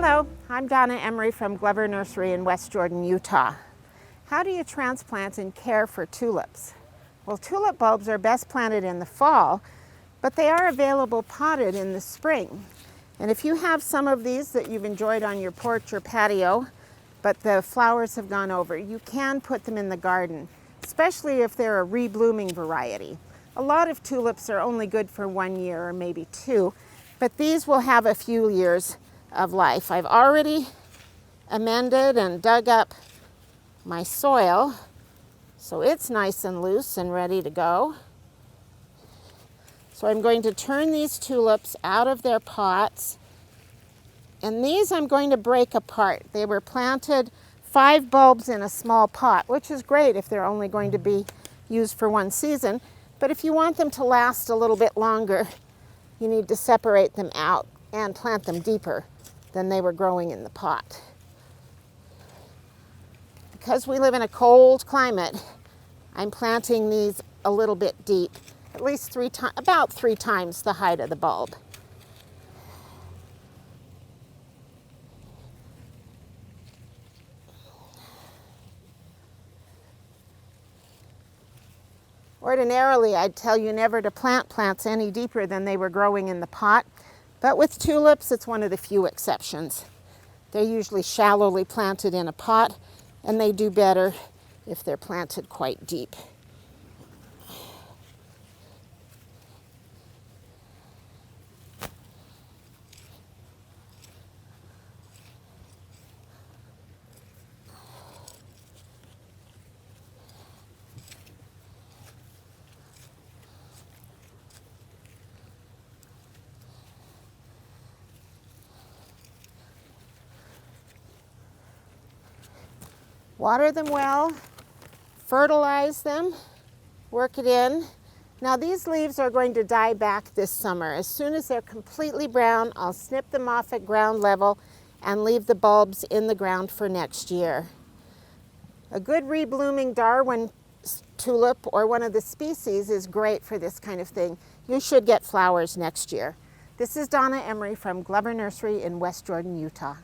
Hello, I'm Donna Emery from Glover Nursery in West Jordan, Utah. How do you transplant and care for tulips? Well, tulip bulbs are best planted in the fall, but they are available potted in the spring. And if you have some of these that you've enjoyed on your porch or patio, but the flowers have gone over, you can put them in the garden, especially if they're a reblooming variety. A lot of tulips are only good for 1 year or maybe 2, but these will have a few years of life. I've already amended and dug up my soil, so it's nice and loose and ready to go. So I'm going to turn these tulips out of their pots, and these I'm going to break apart. They were planted 5 bulbs in a small pot, which is great if they're only going to be used for 1 season, but if you want them to last a little bit longer, you need to separate them out and plant them deeper than they were growing in the pot. Because we live in a cold climate, I'm planting these a little bit deep, at least about 3 times the height of the bulb. Ordinarily, I'd tell you never to plant plants any deeper than they were growing in the pot, but with tulips, it's one of the few exceptions. They're usually shallowly planted in a pot, and they do better if they're planted quite deep. Water them well, fertilize them, work it in. Now these leaves are going to die back this summer. As soon as they're completely brown, I'll snip them off at ground level and leave the bulbs in the ground for next year. A good reblooming Darwin tulip or one of the species is great for this kind of thing. You should get flowers next year. This is Donna Emery from Glover Nursery in West Jordan, Utah.